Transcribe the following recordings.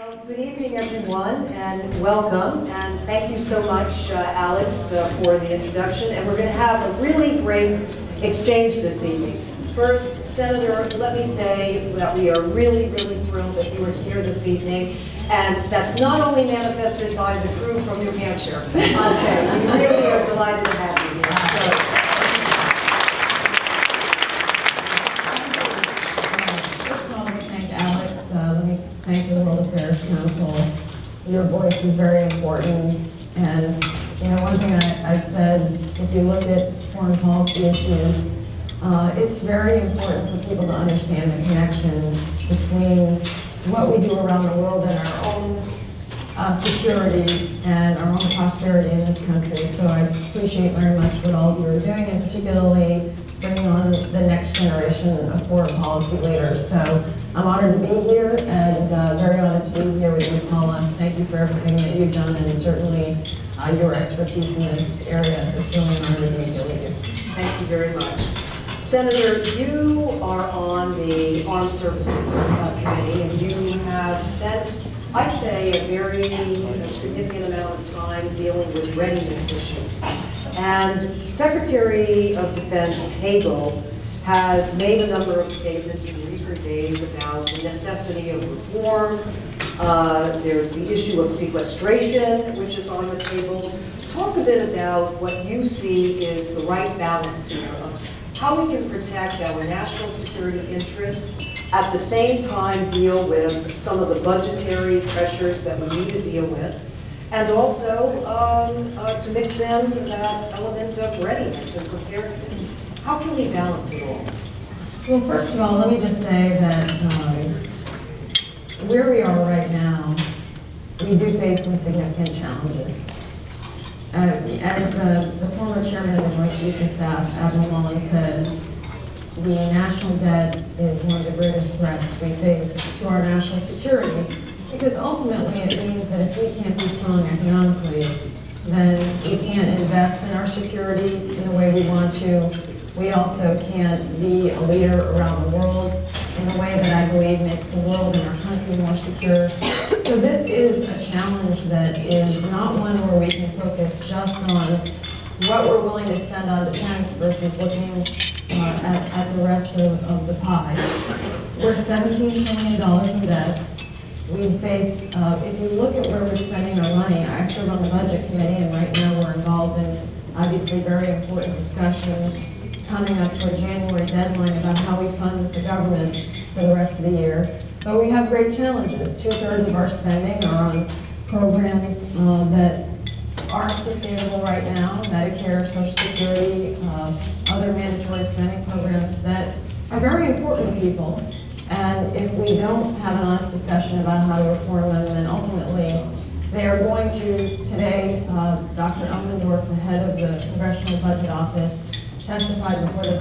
Good evening, everyone, and welcome. And thank you so much, Alex, for the introduction. And we're going to have a really great exchange this evening. First, Senator, let me say that we are really, really thrilled that you are here this evening. And that's not only manifested by the crew from New Hampshire, I'll say. We really are delighted to have you here. Thank the World Affairs Council. Your voice is very important. And one thing I've said, if you look at foreign policy issues, it's very important for people to understand the connection between what we do around the world and our own security and our own prosperity in this country. So I appreciate very much what all of you are doing, and particularly bringing on the next generation of foreign policy leaders. So I'm honored to be here and very honored to be here with you, Paula. Thank you for everything that you've done and certainly your expertise in this area. It's really an honor to be here with you. Thank you very much. Senator, you are on the Armed Services Committee, and you have spent, I'd say, a very significant amount of time dealing with readiness issues. And Secretary of Defense Hagel has made a number of statements in recent days about the necessity of reform. There's the issue of sequestration, which is on the table. Talk a bit about what you see is the right balance here of how we can protect our national security interests, at the same time deal with some of the budgetary pressures that we need to deal with, and also to mix in that element of readiness and preparedness. How can we balance it all? Well, first of all, let me just say that where we are right now, we do face some significant challenges. As the former chairman of the Joint Chiefs of Staff, Admiral Mullen, said, the national debt is one of the greatest threats we face to our national security, because ultimately it means that if we can't be strong economically, then we can't invest in our security in the way we want to. We also can't be a leader around the world in a way that I believe makes the world and our country more secure. So this is a challenge that is not one where we can focus just on what we're willing to spend on defense versus looking at the rest of the pie. We're $17 trillion in debt. We face, if you look at where we're spending our money, I serve on the Budget Committee, and right now we're involved in obviously very important discussions coming up to a January deadline about how we fund the government for the rest of the year. But we have great challenges. 2/3 of our spending are on programs that aren't sustainable right now, Medicare, Social Security, other mandatory spending programs that are very important to people. And if we don't have an honest discussion about how to reform them, then ultimately they are going to, today, Dr. Elmendorf, the head of the Congressional Budget Office, testified before the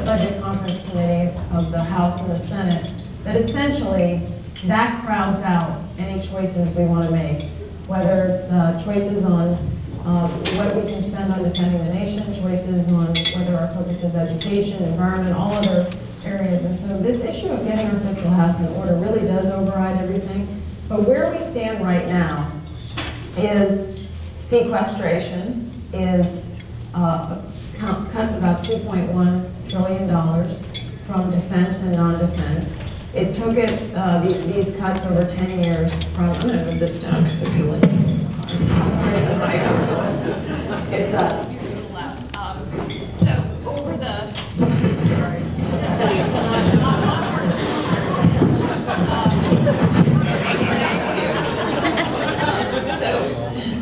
Budget Conference Committee of the House and the Senate, that essentially that crowds out any choices we want to make, whether it's choices on what we can spend on defending the nation, choices on whether our focus is education, environment, all other areas. And so this issue of getting our fiscal house in order really does override everything. But where we stand right now is sequestration is cuts about $2.1 trillion from defense and non-defense. It took these cuts over 10 years from, I'm going to move this down because if you like, it's us. So over the, sorry.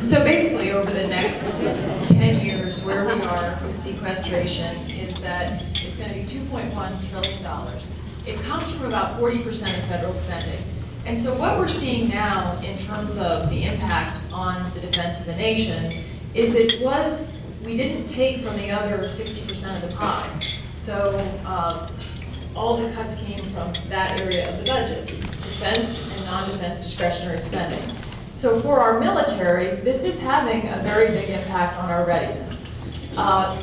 So basically over the next 10 years, where we are with sequestration is that it's going to be $2.1 trillion. It comes from about 40% of federal spending. And so what we're seeing now in terms of the impact on the defense of the nation is we didn't take from the other 60% of the pie. So all the cuts came from that area of the budget, defense and non-defense discretionary spending. So for our military, this is having a very big impact on our readiness.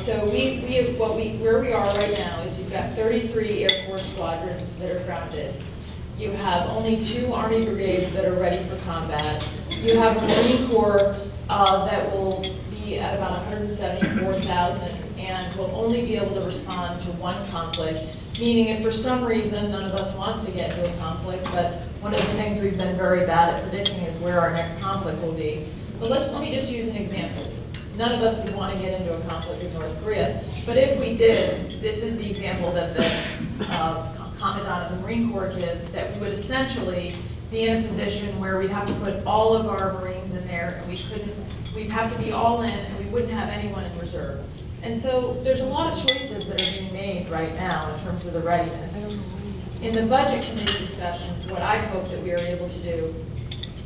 So where we are right now is you've got 33 Air Force squadrons that are grounded. You have only 2 Army brigades that are ready for combat. You have a Marine Corps that will be at about 174,000 and will only be able to respond to 1 conflict, meaning if for some reason none of us wants to get into a conflict, but one of the things we've been very bad at predicting is where our next conflict will be. But let me just use an example. None of us would want to get into a conflict with North Korea, but if we did, this is the example that the Commandant of the Marine Corps gives, that we would essentially be in a position where we'd have to put all of our Marines in there, and we'd have to be all in, and we wouldn't have anyone in reserve. And so there's a lot of choices that are being made right now in terms of the readiness. In the budget committee discussions, what I hope that we are able to do,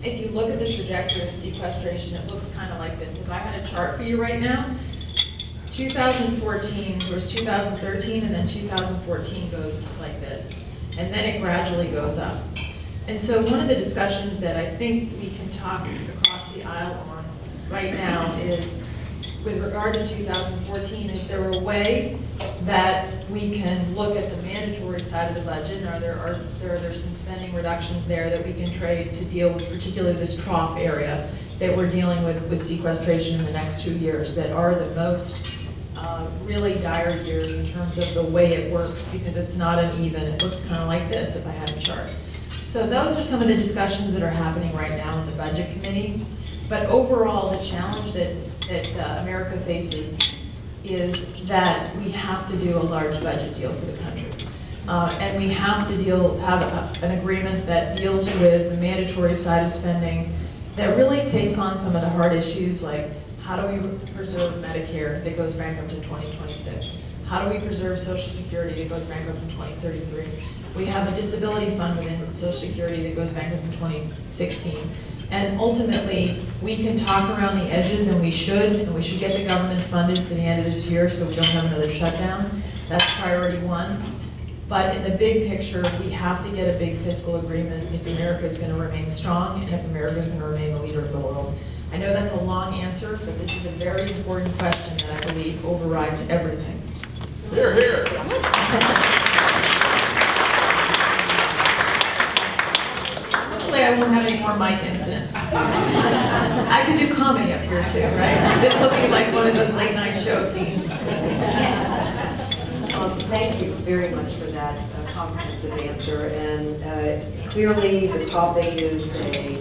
if you look at the trajectory of sequestration, it looks kind of like this. If I had a chart for you right now, 2014, there was 2013, and then 2014 goes like this. And then it gradually goes up. And so one of the discussions that I think we can talk across the aisle on right now is, with regard to 2014, is there a way that we can look at the mandatory side of the budget, and are there some spending reductions there that we can trade to deal with particularly this trough area that we're dealing with sequestration in the next 2 years that are the most really dire years in terms of the way it works, because it's not uneven. It looks kind of like this if I had a chart. So those are some of the discussions that are happening right now in the budget committee. But overall, the challenge that America faces is that we have to do a large budget deal for the country. And we have to have an agreement that deals with the mandatory side of spending that really takes on some of the hard issues, like how do we preserve Medicare that goes bankrupt in 2026? How do we preserve Social Security that goes bankrupt in 2033? We have a disability fund within Social Security that goes bankrupt in 2016. And ultimately, we can talk around the edges, and we should get the government funded for the end of this year so we don't have another shutdown. That's priority 1. But in the big picture, we have to get a big fiscal agreement if America is going to remain strong and if America is going to remain the leader of the world. I know that's a long answer, but this is a very important question that I believe overrides everything. Hear, hear. Hopefully I won't have any more mic incidents. I can do comedy up here too, right? This will be like one of those late night show scenes. Thank you very much for that comprehensive answer. And clearly the topic is a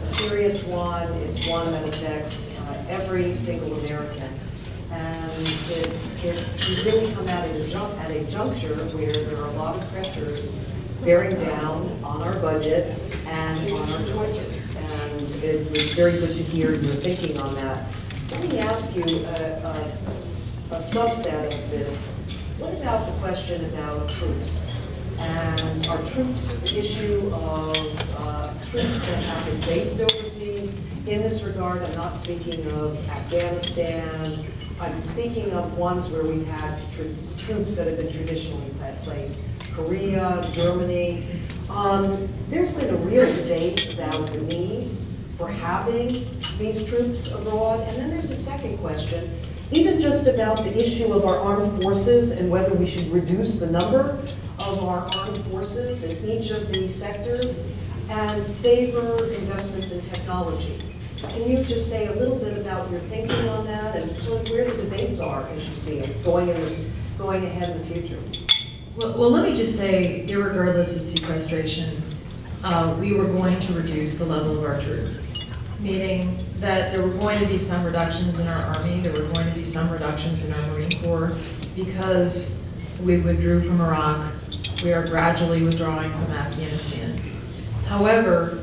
serious one. It's one that affects every single American. And we really come at a juncture where there are a lot of pressures bearing down on our budget and on our choices. And it was very good to hear your thinking on that. Let me ask you a subset of this. What about the question about troops? And are troops the issue of troops that have been based overseas? In this regard, I'm not speaking of Afghanistan. I'm speaking of ones where we've had troops that have been traditionally placed. Korea, Germany. There's been a real debate about the need for having these troops abroad. And then there's a second question, even just about the issue of our armed forces and whether we should reduce the number of our armed forces in each of these sectors and favor investments in technology. Can you just say a little bit about your thinking on that and sort of where the debates are as you see it going ahead in the future? Well, let me just say, irregardless of sequestration, we were going to reduce the level of our troops, meaning that there were going to be some reductions in our Army, there were going to be some reductions in our Marine Corps, because we withdrew from Iraq. We are gradually withdrawing from Afghanistan. However,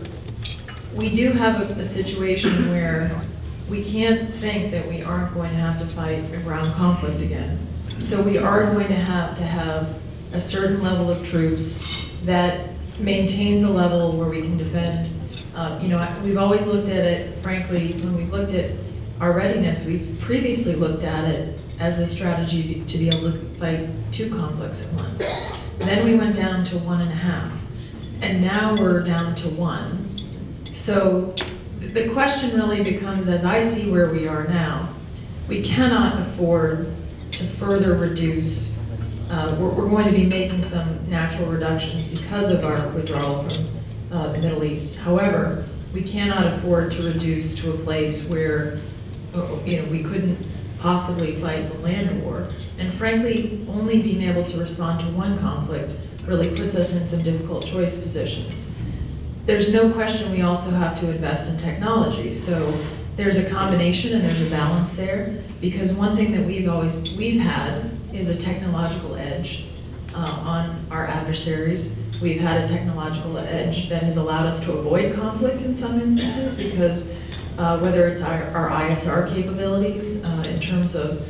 we do have a situation where we can't think that we aren't going to have to fight a ground conflict again. So we are going to have a certain level of troops that maintains a level where we can defend. We've always looked at it, frankly, when we've looked at our readiness, we've previously looked at it as a strategy to be able to fight 2 conflicts at once. Then we went down to 1.5, and now we're down to 1. So the question really becomes, as I see where we are now, we cannot afford to further reduce we're going to be making some natural reductions because of our withdrawal from the Middle East. However, we cannot afford to reduce to a place where we couldn't possibly fight the land war. And frankly, only being able to respond to one conflict really puts us in some difficult choice positions. There's no question we also have to invest in technology. So there's a combination and there's a balance there, because one thing that we've had is a technological edge on our adversaries. We've had a technological edge that has allowed us to avoid conflict in some instances, because whether it's our ISR capabilities in terms of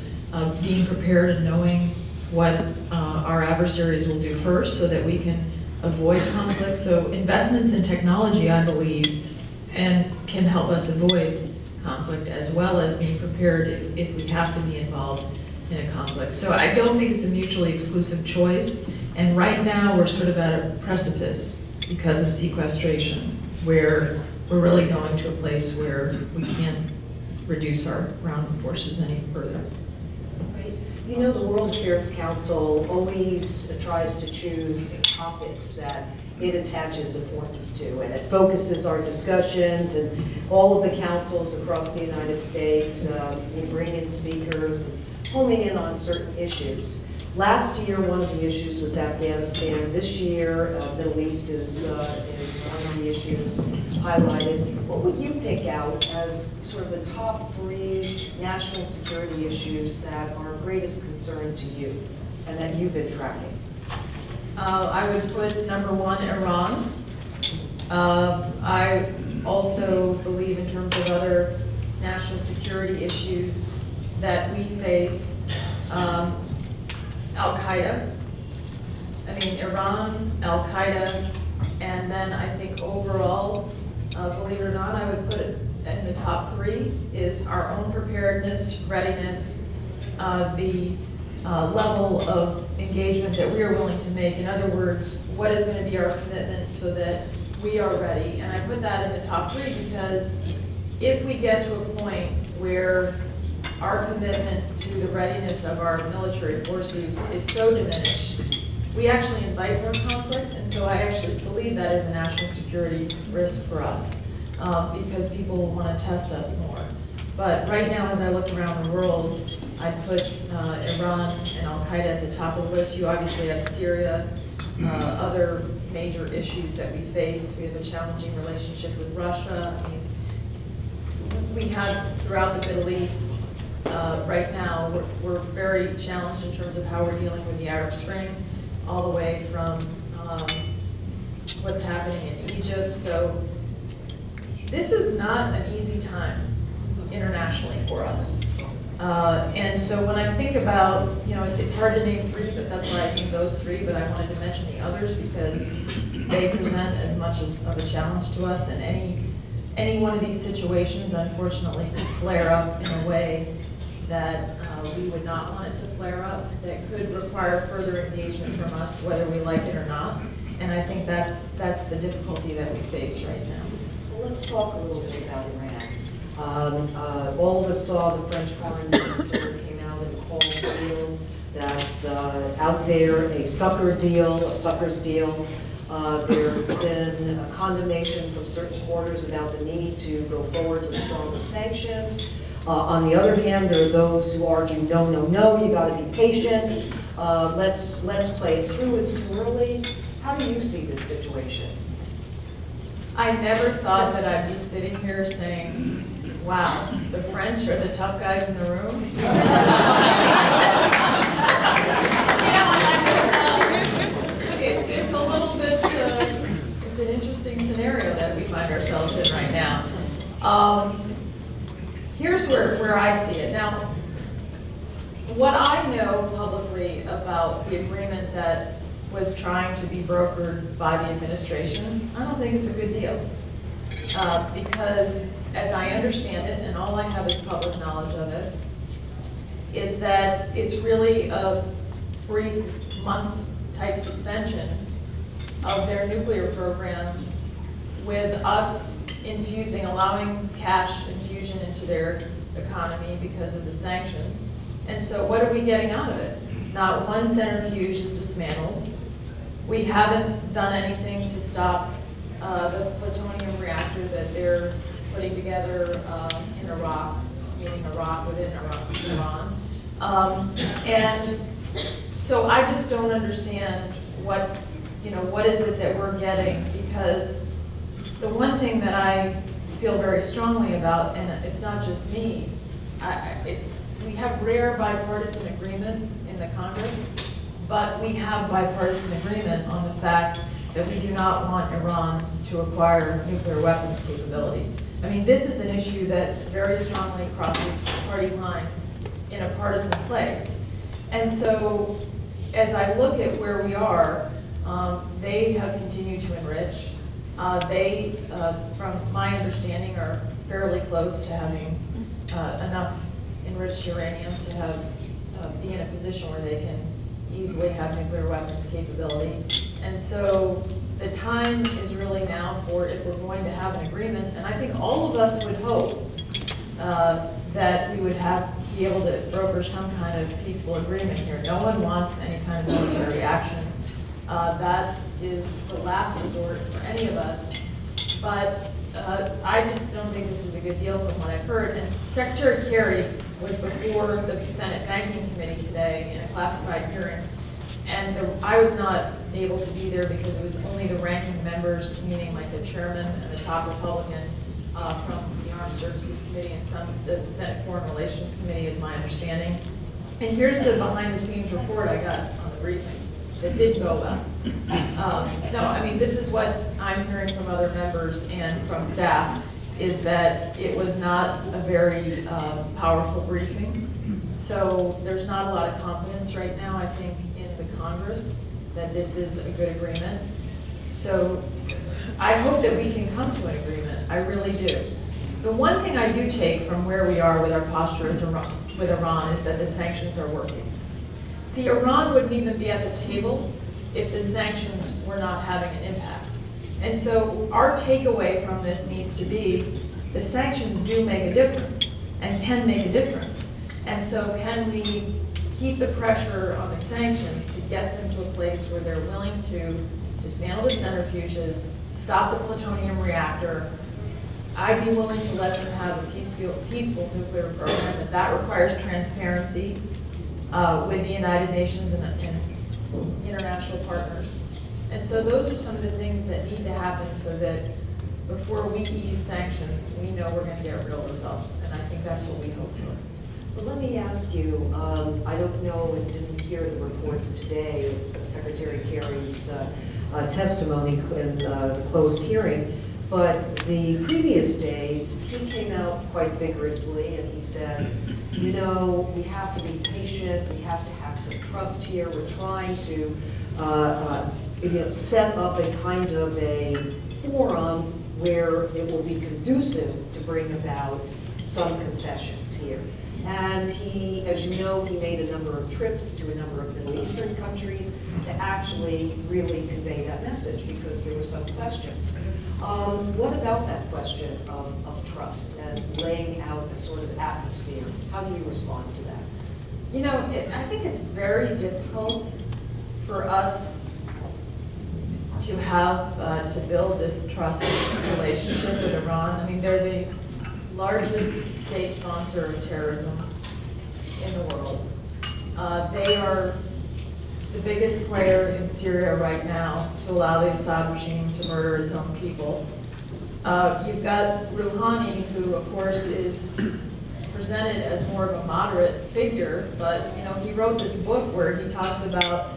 being prepared and knowing what our adversaries will do first so that we can avoid conflict. So investments in technology, I believe, and can help us avoid conflict, as well as being prepared if we have to be involved in a conflict. So I don't think it's a mutually exclusive choice. And right now we're sort of at a precipice because of sequestration, where we're really going to a place where we can't reduce our ground forces any further. Right. You know, the World Affairs Council always tries to choose topics that it attaches importance to, and it focuses our discussions, and all of the councils across the United States will bring in speakers and homing in on certain issues. Last year, one of the issues was Afghanistan. This year, Middle East is one of the issues highlighted. What would you pick out as sort of the top 3 national security issues that are of greatest concern to you and that you've been tracking? I would put number 1, Iran. I also believe, in terms of other national security issues that we face, al-Qaeda. I mean, Iran, al-Qaeda, and then I think overall, believe it or not, I would put it in the top 3 is our own preparedness, readiness, the level of engagement that we are willing to make. In other words, what is going to be our commitment so that we are ready? And I put that in the top 3 because if we get to a point where our commitment to the readiness of our military forces is so diminished, we actually invite more conflict. And so I actually believe that is a national security risk for us, because people want to test us more. But right now, as I look around the world, I'd put Iran and al-Qaeda at the top of the list. You obviously have Syria, other major issues that we face. We have a challenging relationship with Russia. I mean, we have throughout the Middle East. Right now, we're very challenged in terms of how we're dealing with the Arab Spring, all the way from what's happening in Egypt. So this is not an easy time internationally for us. And so when I think about, it's hard to name 3, but that's why I named those 3, but I wanted to mention the others because they present as much of a challenge to us, and any one of these situations, unfortunately, could flare up in a way that we would not want it to flare up, that could require further engagement from us, whether we like it or not. And I think that's the difficulty that we face right now. Well, let's talk a little bit about Iran. All of us saw the French foreign minister came out and called a deal that's out there, a suckers deal. There's been a condemnation from certain quarters about the need to go forward with stronger sanctions. On the other hand, there are those who argue, no, you got to be patient. Let's play it through. It's too early. How do you see this situation? I never thought that I'd be sitting here saying, wow, the French are the tough guys in the room. It's a little bit, it's an interesting scenario that we find ourselves in right now. Here's where I see it. Now, what I know publicly about the agreement that was trying to be brokered by the administration, I don't think it's a good deal. Because as I understand it, and all I have is public knowledge of it, is that it's really a brief month-type suspension of their nuclear program, with us allowing cash infusion into their economy because of the sanctions. And so what are we getting out of it? Not one centrifuge is dismantled. We haven't done anything to stop the plutonium reactor that they're putting together in Iraq, meaning Iraq within Iran. And so I just don't understand what is it that we're getting, because the one thing that I feel very strongly about, and it's not just me, we have rare bipartisan agreement in the Congress, but we have bipartisan agreement on the fact that we do not want Iran to acquire nuclear weapons capability. I mean, this is an issue that very strongly crosses party lines in a partisan place. And so, as I look at where we are, they have continued to enrich. They, from my understanding, are fairly close to having enough enriched uranium to have be in a position where they can easily have nuclear weapons capability. And so the time is really now for, if we're going to have an agreement, and I think all of us would hope that we would be able to broker some kind of peaceful agreement here. No one wants any kind of military action. That is the last resort for any of us. But I just don't think this is a good deal from what I've heard. And Secretary Kerry was before the Senate Banking Committee today in a classified hearing. And I was not able to be there because it was only the ranking members, meaning like the chairman and the top Republican from the Armed Services Committee and the Senate Foreign Relations Committee is my understanding. And here's the behind the scenes report I got on the briefing that did go well. No, I mean, this is what I'm hearing from other members and from staff, is that it was not a very powerful briefing. So there's not a lot of confidence right now, I think, in the Congress that this is a good agreement. So I hope that we can come to an agreement. I really do. The one thing I do take from where we are with our posture with Iran is that the sanctions are working. See, Iran wouldn't even be at the table if the sanctions were not having an impact. And so our takeaway from this needs to be the sanctions do make a difference and can make a difference. And so can we keep the pressure on the sanctions to get them to a place where they're willing to dismantle the centrifuges, stop the plutonium reactor. I'd be willing to let them have a peaceful nuclear program, but that requires transparency with the United Nations and international partners. And so those are some of the things that need to happen so that before we ease sanctions, we know we're going to get real results. And I think that's what we hope for. Well, let me ask you, I don't know and didn't hear the reports today of Secretary Kerry's testimony in the closed hearing, but the previous days, he came out quite vigorously and he said, you know, we have to be patient, we have to have some trust here, we're trying to set up a kind of a forum where it will be conducive to bring about some concessions here. And he, as you know, he made a number of trips to a number of Middle Eastern countries to actually really convey that message because there were some questions. What about that question of trust and laying out a sort of atmosphere? How do you respond to that? You know, I think it's very difficult for us to have, to build this trust relationship with Iran. I mean, they're the largest state sponsor of terrorism in the world. They are the biggest player in Syria right now to allow the Assad regime to murder its own people. You've got Rouhani, who of course is presented as more of a moderate figure, but you know, he wrote this book where he talks about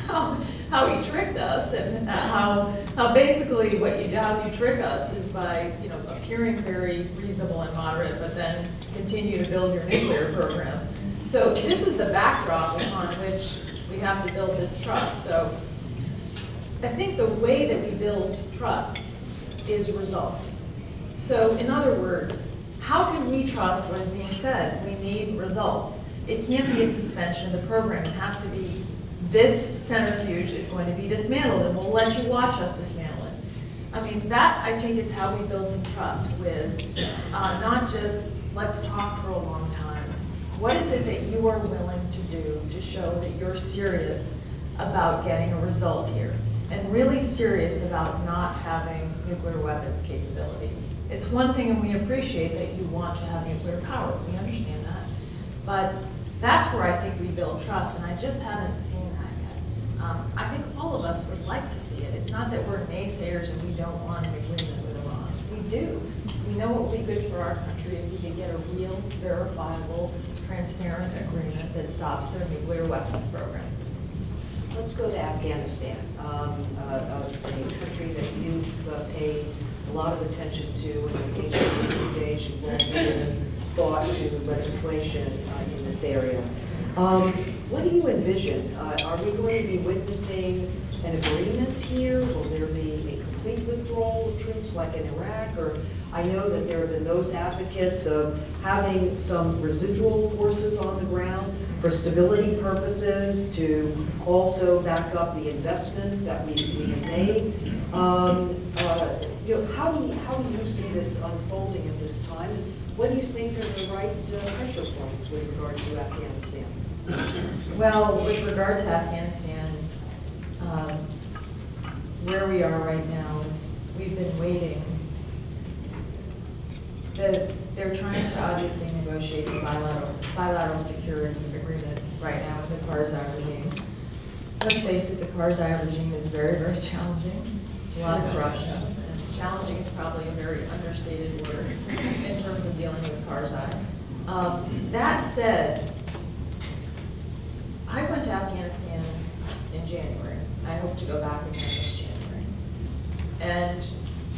how he tricked us and how basically how you trick us is by, you know, appearing very reasonable and moderate, but then continue to build your nuclear program. So this is the backdrop upon which we have to build this trust. So I think the way that we build trust is results. So in other words, how can we trust what is being said? We need results. It can't be a suspension of the program. It has to be, this centrifuge is going to be dismantled and we'll let you watch us dismantle it. I mean, that I think is how we build some trust with not just let's talk for a long time, What is it that you are willing to do to show that you're serious about getting a result here? And really serious about not having nuclear weapons capability. It's one thing, and we appreciate that you want to have nuclear power. We understand that. But that's where I think we build trust, and I just haven't seen that yet. I think all of us would like to see it. It's not that we're naysayers and we don't want an agreement with Iran. We do. We know it would be good for our country if we could get a real, verifiable, transparent agreement that stops their nuclear weapons program. Let's go to Afghanistan, a country that you've paid a lot of attention to in the recent days. You've also given thought to legislation in this area. What do you envision? Are we going to be witnessing an agreement here? Will there be a complete withdrawal of troops like in Iraq? Or I know that there have been those advocates of having some residual forces on the ground for stability purposes to also back up the investment that we have made. How do you see this unfolding at this time? And what do you think are the right pressure points with regard to Afghanistan? Well, with regard to Afghanistan, where we are right now is we've been waiting. They're trying to obviously negotiate a bilateral security agreement right now with the Karzai regime. Let's face it, the Karzai regime is very, very challenging. There's a lot of corruption, and challenging is probably a very understated word in terms of dealing with Karzai. That said, I went to Afghanistan in January. I hope to go back again this January. And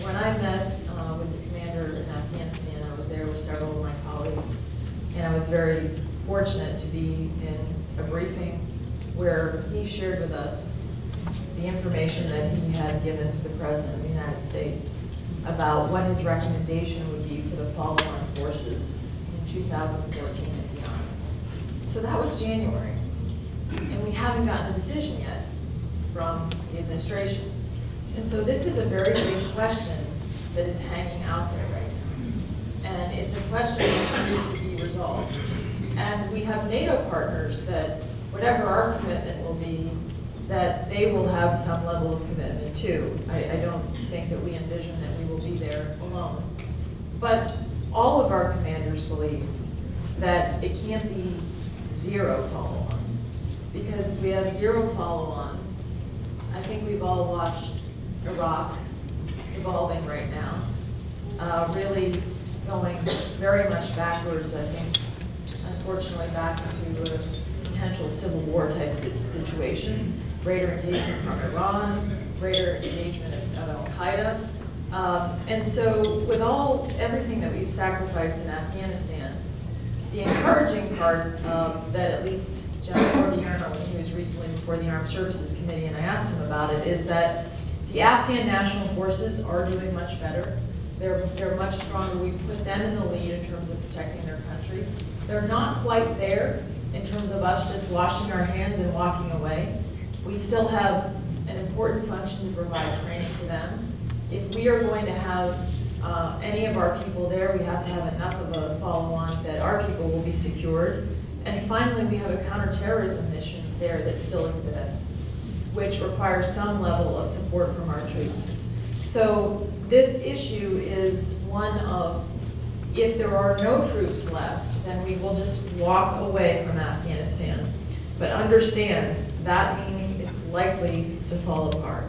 when I met with the commander in Afghanistan, I was there with several of my colleagues, and I was very fortunate to be in a briefing where he shared with us the information that he had given to the President of the United States about what his recommendation would be for the follow-on forces in 2014 and beyond. So that was January, and we haven't gotten a decision yet from the administration. And so this is a very big question that is hanging out there right now. And it's a question that needs to be resolved. And we have NATO partners that whatever our commitment will be, that they will have some level of commitment too. I don't think that we envision that we will be there alone. But all of our commanders believe that it can't be zero follow-on. Because if we have zero follow-on, I think we've all watched Iraq evolving right now, really going very much backwards, I think, unfortunately back into a potential civil war type situation, greater engagement from Iran, greater engagement of al-Qaeda. And so with everything that we've sacrificed in Afghanistan, the encouraging part that at least General Dobriansky, when he was recently before the Armed Services Committee, and I asked him about it, is that the Afghan National Forces are doing much better. They're much stronger. We put them in the lead in terms of protecting their country. They're not quite there in terms of us just washing our hands and walking away. We still have an important function to provide training to them. If we are going to have any of our people there, we have to have enough of a follow-on that our people will be secured. And finally, we have a counterterrorism mission there that still exists, which requires some level of support from our troops. So this issue is one of, if there are no troops left, then we will just walk away from Afghanistan. But understand, that means it's likely to fall apart.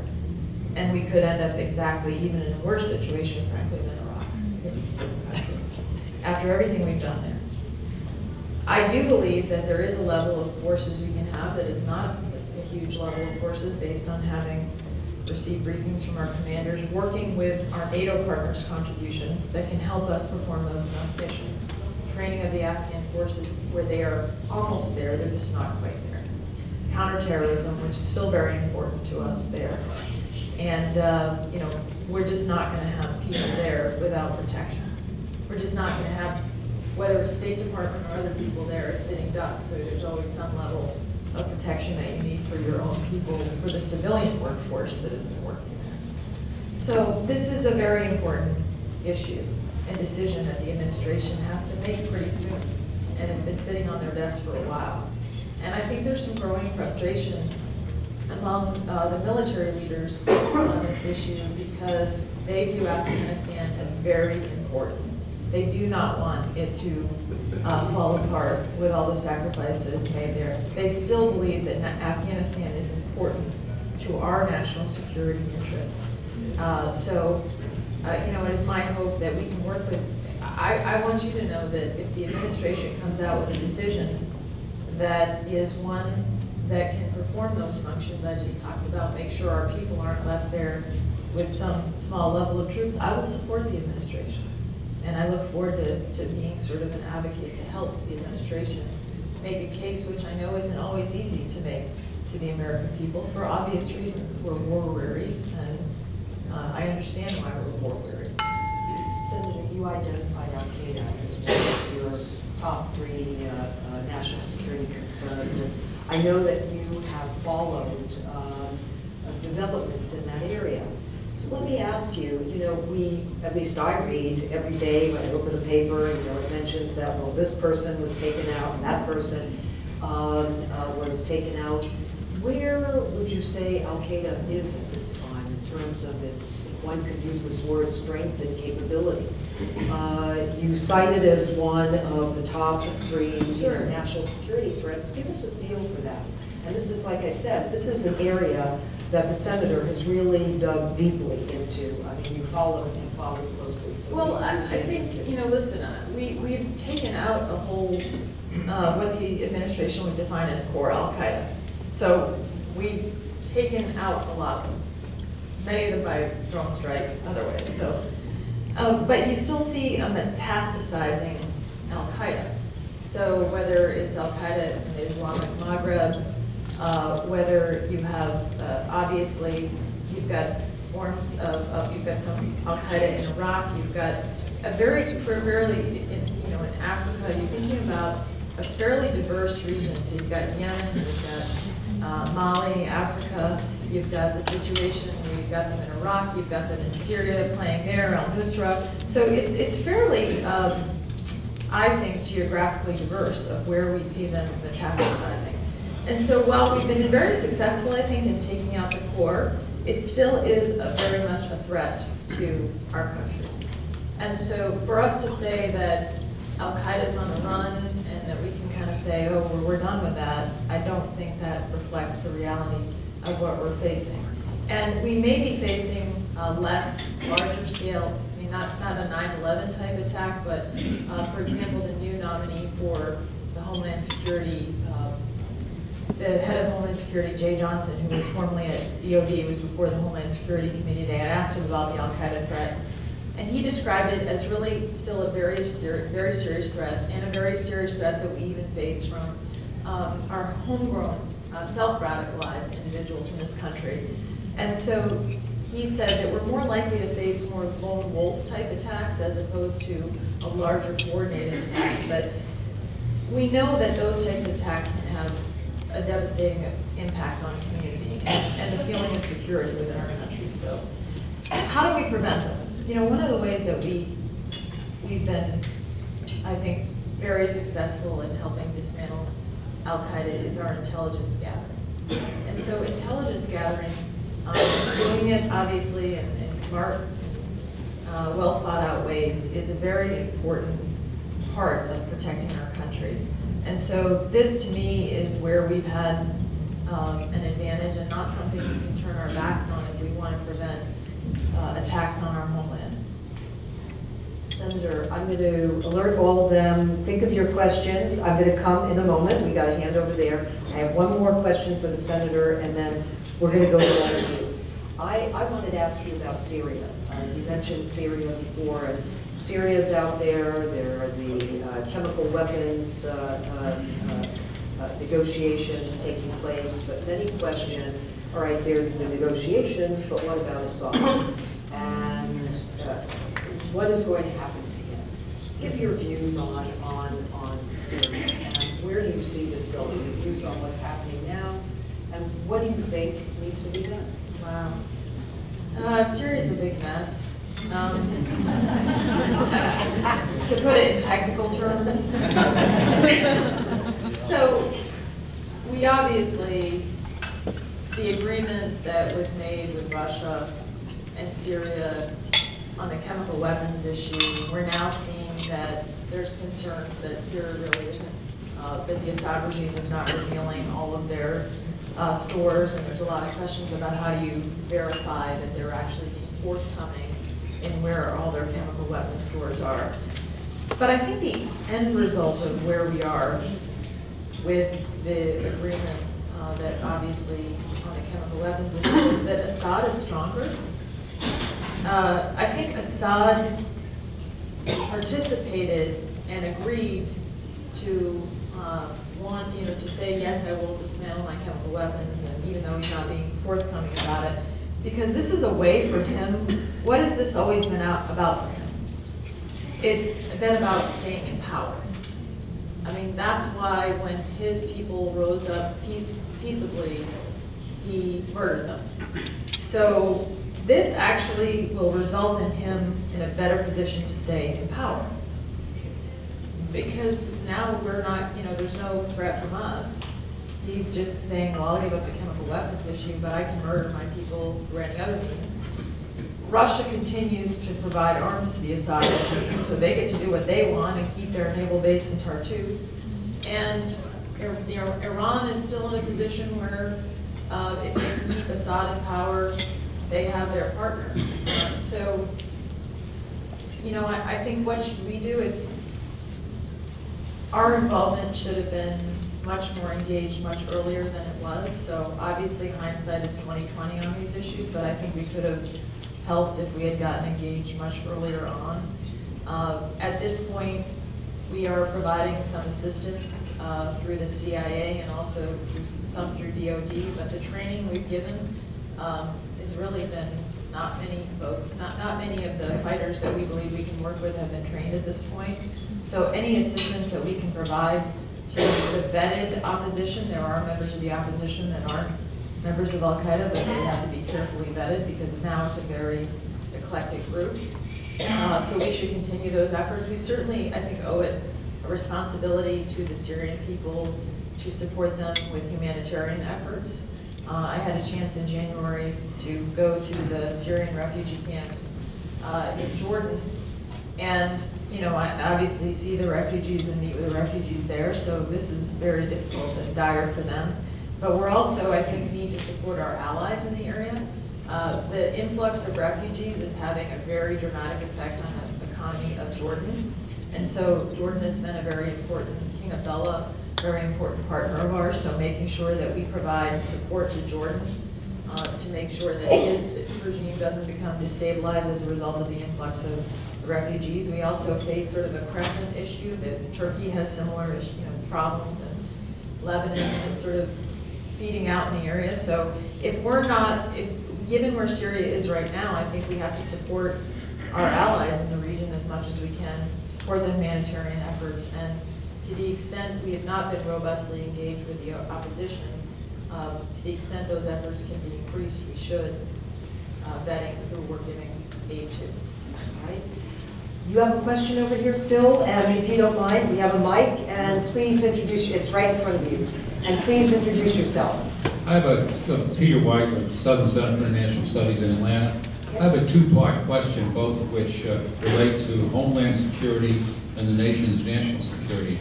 And we could end up exactly even in a worse situation, frankly, than Iraq, because it's a different country, after everything we've done there. I do believe that there is a level of forces we can have that is not a huge level of forces based on having received briefings from our commanders, working with our NATO partners' contributions that can help us perform those missions. Training of the Afghan forces where they are almost there, they're just not quite there. Counterterrorism, which is still very important to us there. And we're just not going to have people there without protection. We're just not going to have, whether it's State Department or other people there, as sitting ducks. So there's always some level of protection that you need for your own people, for the civilian workforce that isn't working there. So this is a very important issue and decision that the administration has to make pretty soon. and it's been sitting on their desk for a while. And I think there's some growing frustration among the military leaders on this issue because they view Afghanistan as very important. They do not want it to fall apart with all the sacrifices made there. They still believe that Afghanistan is important to our national security interests. It is my hope that we can work with, I want you to know that if the administration comes out with a decision that is one that can perform those functions I just talked about, make sure our people aren't left there with some small level of troops, I will support the administration. And I look forward to being sort of an advocate to help the administration make a case, which I know isn't always easy to make to the American people for obvious reasons. We're war-weary, and I understand why we're war-weary. Senator, you identified al-Qaeda as one of your top three national security concerns. And I know that you have followed developments in that area. So let me ask you, at least I read every day when I open the paper, it mentions that, well, this person was taken out and that person was taken out. Where would you say al-Qaeda is at this time in terms of its, if one could use this word, strength and capability? You cited as one of the top three national security threats. Give us a feel for that. And this is, like I said, this is an area that the senator has really dug deeply into. I mean, you follow closely. So well, I think, listen, we've taken out a whole, what the administration would define as core al-Qaeda. So we've taken out a lot of them, many of them by drone strikes, other ways. So, but you still see metastasizing al-Qaeda. So whether it's al-Qaeda in the Islamic Maghreb, whether you have, obviously, you've got forms you've got some al-Qaeda in Iraq, you've got a very primarily, in Africa, you're thinking about a fairly diverse region. So you've got Yemen, you've got Mali, Africa, you've got the situation where you've got them in Iraq, you've got them in Syria playing there, al-Nusra. So it's fairly, I think, geographically diverse of where we see them metastasizing. And so while we've been very successful, I think, in taking out the core, it still is very much a threat to our country. And so for us to say that al-Qaeda's on the run and that we can kind of say, oh, we're done with that, I don't think that reflects the reality of what we're facing. And we may be facing less larger scale, I mean, not a 9/11 type attack, but for example, the new nominee for the Homeland Security, the head of Homeland Security, Jay Johnson, who was formerly at DOD, was before the Homeland Security Committee Day. I asked him about the al-Qaeda threat, and he described it as really still a very serious threat, and a very serious threat that we even face from our homegrown, self-radicalized individuals in this country. And so he said that we're more likely to face more lone wolf type attacks as opposed to a larger coordinated attacks. But we know that those types of attacks can have a devastating impact on community and the feeling of security within our country. So how do we prevent them? One of the ways that we've been, I think, very successful in helping dismantle al-Qaeda is our intelligence gathering. And so intelligence gathering, doing it obviously in smart, well thought out ways is a very important part of protecting our country. And so this, to me, is where we've had an advantage and not something we can turn our backs on if we want to prevent attacks on our homeland. Senator, I'm going to alert all of them. Think of your questions. I'm going to come in a moment. We got a hand over there. I have one more question for the senator, and then we're going to go to all of you. I wanted to ask you about Syria. You mentioned Syria before, and Syria's out there. There are the chemical weapons negotiations taking place, but many question, all right, there's the negotiations, but what about Assad? And what is going to happen to him? Give your views on Syria, and where do you see this going? Your views on what's happening now, and what do you think needs to be done? Wow. Syria's a big mess. To put it in technical terms. So, we obviously, the agreement that was made with Russia and Syria on the chemical weapons issue, we're now seeing that there's concerns that Syria really isn't, that the Assad regime is not revealing all of their stores, and there's a lot of questions about how do you verify that they're actually being forthcoming in where all their chemical weapon stores are. But I think the end result of where we are with the agreement that obviously on the chemical weapons issue is that Assad is stronger. I think Assad participated and agreed to to say, yes, I will dismantle my chemical weapons, and even though he's not being forthcoming about it, because this is a way for him, what has this always been about for him? It's been about staying in power. I mean, that's why when his people rose up peaceably, he murdered them. So this actually will result in him in a better position to stay in power. Because now we're not, there's no threat from us. He's just saying, well, I'll give up the chemical weapons issue, but I can murder my people through any other means. Russia continues to provide arms to the Assad regime, so they get to do what they want and keep their naval base in Tartus. And Iran is still in a position where if they can keep Assad in power, they have their partner. So, I think what should we do? Our involvement should have been much more engaged much earlier than it was. So obviously hindsight is 20/20 on these issues, but I think we could have helped if we had gotten engaged much earlier on. At this point, we are providing some assistance through the CIA and also some through DOD, but the training we've given has really been not many of the fighters that we believe we can work with have been trained at this point. So any assistance that we can provide to the vetted opposition, there are members of the opposition that aren't members of al-Qaeda, but they have to be carefully vetted because now it's a very eclectic group. So we should continue those efforts. We certainly, I think, owe it a responsibility to the Syrian people to support them with humanitarian efforts. I had a chance in January to go to the Syrian refugee camps in Jordan, and I obviously see the refugees and meet with the refugees there, so this is very difficult and dire for them. But we're also, I think, need to support our allies in the area. The influx of refugees is having a very dramatic effect on the economy of Jordan. And so Jordan has been a very important, King Abdullah, very important partner of ours, so making sure that we provide support to Jordan to make sure that his regime doesn't become destabilized as a result of the influx of refugees. We also face sort of a crescent issue that Turkey has similar problems, and Lebanon is sort of feeding out in the area. So given where Syria is right now, I think we have to support our allies in the region as much as we can, support the humanitarian efforts, and to the extent we have not been robustly engaged with the opposition, to the extent those efforts can be increased, we should, vetting who we're giving aid to. All right. You have a question over here still, and if you don't mind, we have a mic, and please introduce, it's right in front of you, and please introduce yourself. I have Peter White of Southern Center for International Studies in Atlanta. I have a two-part question, both of which relate to Homeland Security and the nation's national security.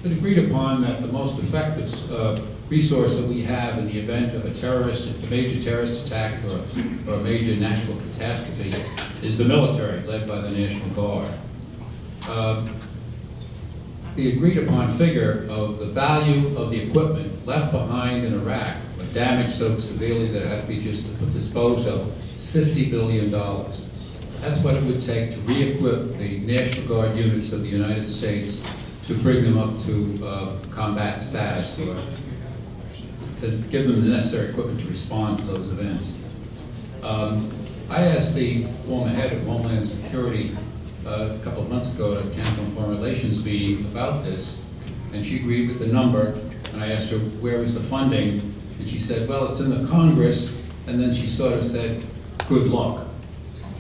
It's agreed upon that the most effective resource that we have in the event of a major terrorist attack or a major natural catastrophe is the military, led by the National Guard. The agreed upon figure of the value of the equipment left behind in Iraq, or damaged so severely that it had to be just disposed of, is $50 billion. That's what it would take to re-equip the National Guard units of the United States to bring them up to combat status, or to give them the necessary equipment to respond to those events. I asked the former head of Homeland Security a couple of months ago at a Council on Foreign Relations meeting about this, and she agreed with the number, and I asked her where was the funding, and she said, well, it's in the Congress, and then she sort of said, good luck.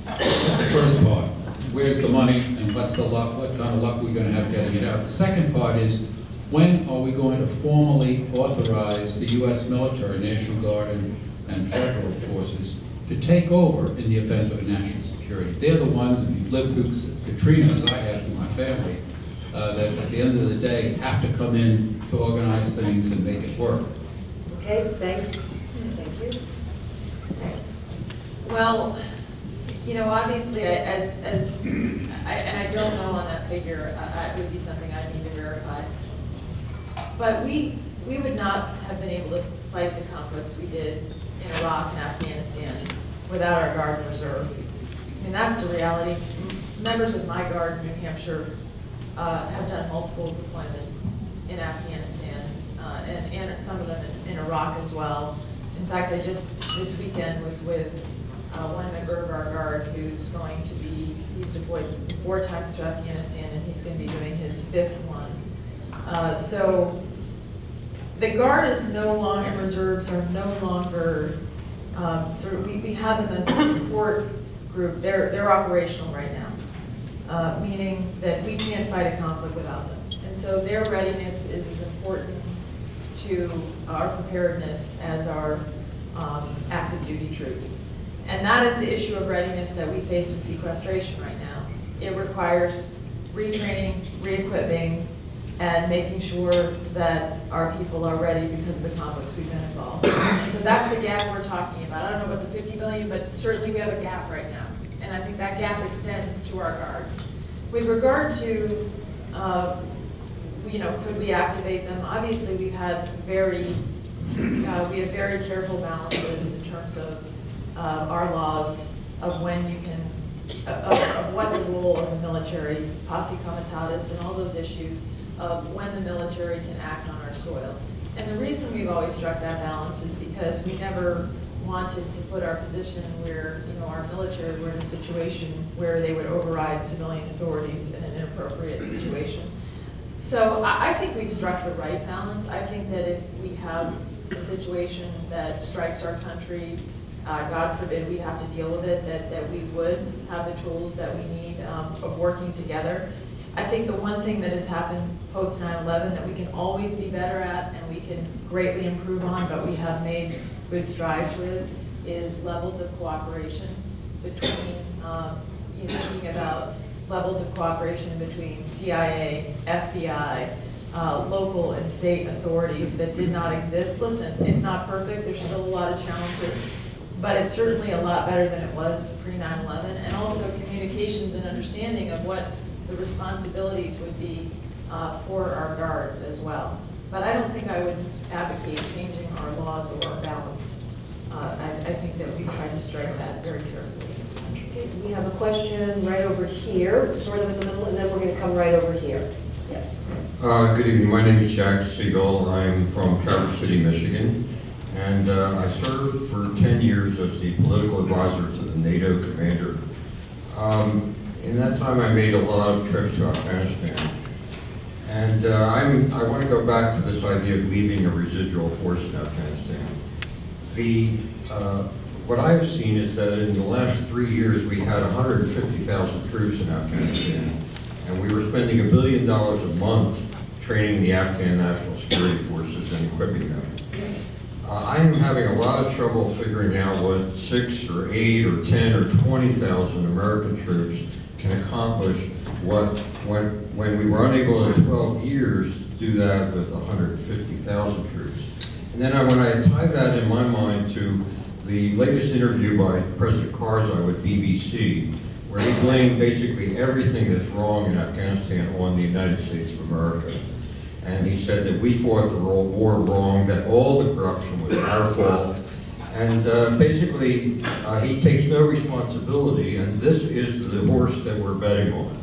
That's the first part. Where's the money and what's the luck, what kind of luck we're going to have getting it out? The second part is, when are we going to formally authorize the U.S. military, National Guard, and federal forces to take over in the event of a national security? They're the ones, if you've lived through Katrina, as I have through my family, that at the end of the day have to come in to organize things and make it work. Okay, thanks. Thank you. Well, you know, obviously, and I don't know on that figure, it would be something I need to verify. But we would not have been able to fight the conflicts we did in Iraq and Afghanistan without our Guard and Reserve. I mean, that's the reality. Members of my Guard in New Hampshire have done multiple deployments in Afghanistan, and some of them in Iraq as well. In fact, I just this weekend was with one member of our Guard he's deployed 4 times to Afghanistan, and he's going to be doing his 5th one. So the Guard is no longer, and reserves are no longer, we have them as a support group. They're operational right now, meaning that we can't fight a conflict without them. And so their readiness is as important to our preparedness as our active duty troops. And that is the issue of readiness that we face with sequestration right now. It requires retraining, re-equipping, and making sure that our people are ready because of the conflicts we've been involved in. And so that's the gap we're talking about. I don't know about the 50 billion, but certainly we have a gap right now. And I think that gap extends to our Guard. With regard to, could we activate them? Obviously, we have very careful balances in terms of our laws of when you can, of what the role of the military, posse comitatus, and all those issues of when the military can act on our soil. And the reason we've always struck that balance is because we never wanted to put our position where, our military were in a situation where they would override civilian authorities in an inappropriate situation. So I think we've struck the right balance. I think that if we have a situation that strikes our country, God forbid we have to deal with it, that we would have the tools that we need of working together. I think the one thing that has happened post 9/11 that we can always be better at and we can greatly improve on, but we have made good strides with, is levels of cooperation between, thinking about levels of cooperation between CIA, FBI, local and state authorities that did not exist. Listen, it's not perfect, there's still a lot of challenges, but it's certainly a lot better than it was pre-9/11, and also communications and understanding of what the responsibilities would be for our Guard as well. But I don't think I would advocate changing our laws or our balance. I think that we tried to strike that very carefully in this country. Okay, we have a question right over here, sort of in the middle, and then we're going to come right over here. Yes. Good evening. My name is Jack Siegel. I'm from Traverse City, Michigan, and I served for 10 years as the political advisor to the NATO commander. In that time, I made a lot of trips to Afghanistan, and I want to go back to this idea of leaving a residual force in Afghanistan. What I've seen is that in the last 3 years, we had 150,000 troops in Afghanistan, and we were spending $1 billion a month training the Afghan National Security Forces and equipping them. I am having a lot of trouble figuring out what 6 or 8 or 10 or 20,000 American troops can accomplish when we were unable in 12 years to do that with 150,000 troops. And then when I tie that in my mind to the latest interview by President Karzai with BBC, where he blamed basically everything that's wrong in Afghanistan on the United States of America. And he said that we fought the war wrong, that all the corruption was our fault. And basically, he takes no responsibility, and this is the horse that we're betting on.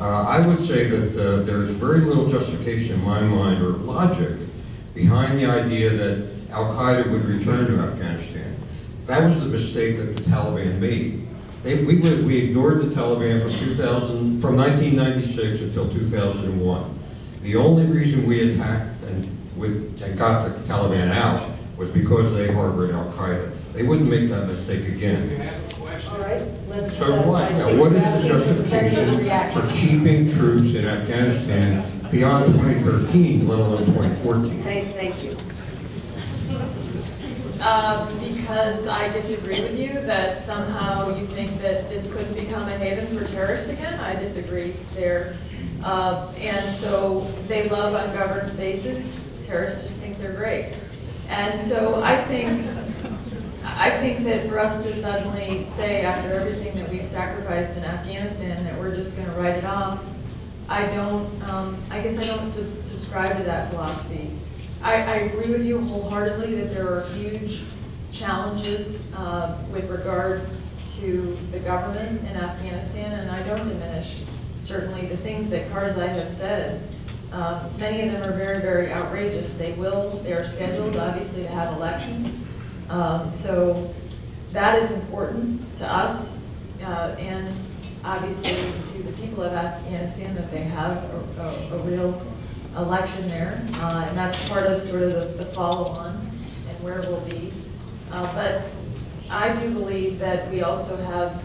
I would say that there's very little justification in my mind or logic behind the idea that al-Qaeda would return to Afghanistan. That was the mistake that the Taliban made. We ignored the Taliban from 1996 until 2001. The only reason we attacked and got the Taliban out was because they harbored al-Qaeda. They wouldn't make that mistake again. All right, let's. So what, I think what we're is the asking for the senator's justification reaction. for keeping troops in Afghanistan beyond 2013, let alone 2014? Thank you. Because I disagree with you that somehow you think that this could become a haven for terrorists again. I disagree there. And so they love ungoverned spaces. Terrorists just think they're great. And so I think that for us to suddenly say after everything that we've sacrificed in Afghanistan that we're just going to write it off, I guess I don't subscribe to that philosophy. I agree with you wholeheartedly that there are huge challenges with regard to the government in Afghanistan, and I don't diminish certainly the things that Karzai have said. Many of them are very, very outrageous. They are scheduled obviously to have elections. So that is important to us and obviously to the people of Afghanistan that they have a real election there. And that's part of sort of the follow-on and where we'll be. But I do believe that we also have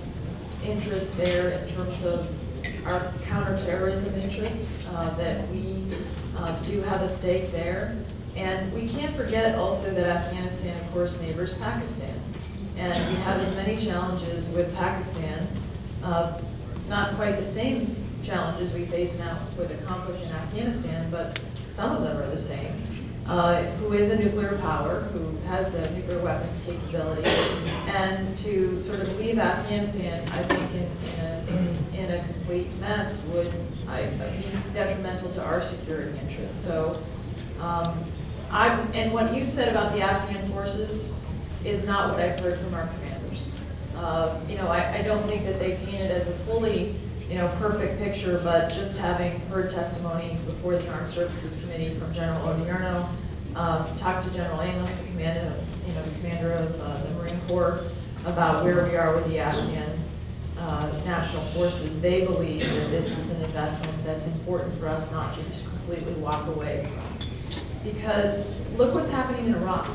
interests there in terms of our counterterrorism interests, that we do have a stake there. And we can't forget also that Afghanistan, of course, neighbors Pakistan. And we have as many challenges with Pakistan, not quite the same challenges we face now with the conflict in Afghanistan, but some of them are the same. Who is a nuclear power, who has a nuclear weapons capability, and to sort of leave Afghanistan, I think, in a complete mess would be detrimental to our security interests. So, and what you said about the Afghan forces is not what I've heard from our commanders. I don't think that they paint it as a fully, perfect picture, but just having heard testimony before the Armed Services Committee from General Odierno, talked to General Amos, the commander of the Marine Corps, about where we are with the Afghan national forces. They believe that this is an investment that's important for us not just to completely walk away. Because look what's happening in Iraq.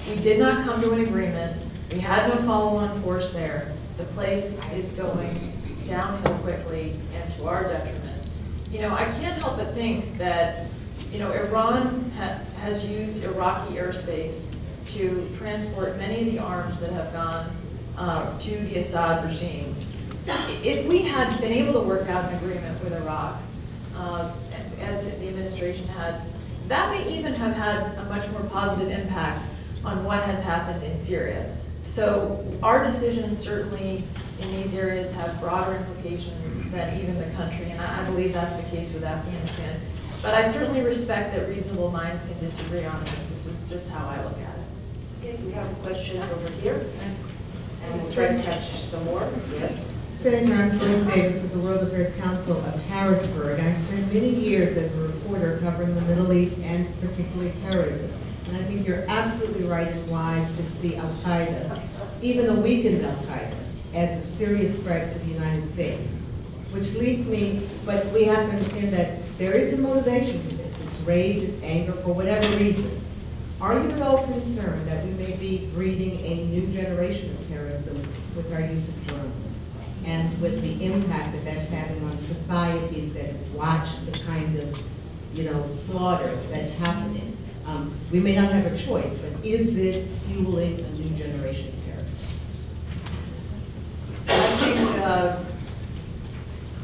We did not come to an agreement. We had no follow-on force there. The place is going downhill quickly and to our detriment. I can't help but think that, Iran has used Iraqi airspace to transport many of the arms that have gone to the Assad regime. If we had been able to work out an agreement with Iraq, as the administration had, that may even have had a much more positive impact on what has happened in Syria. So our decisions certainly in these areas have broader implications than even the country, and I believe that's the case with Afghanistan. But I certainly respect that reasonable minds can disagree on this. This is just how I look at it. Okay, we have a question over here, and we'll try to catch some more. Yes? Senator, I'm Joyce Davis with the World Affairs Council of Harrisburg. I've spent many years as a reporter covering the Middle East and particularly terrorism. And I think you're absolutely right and wise to see al-Qaeda, even a weakened al-Qaeda, as a serious threat to the United States. Which leads me, but we have to understand that there is a motivation for this. It's rage, it's anger, for whatever reason. Are you at all concerned that we may be breeding a new generation of terrorism with our use of drones? And with the impact that that's having on societies that watch the kind of, slaughter that's happening? We may not have a choice, but is it fueling a new generation of terrorists?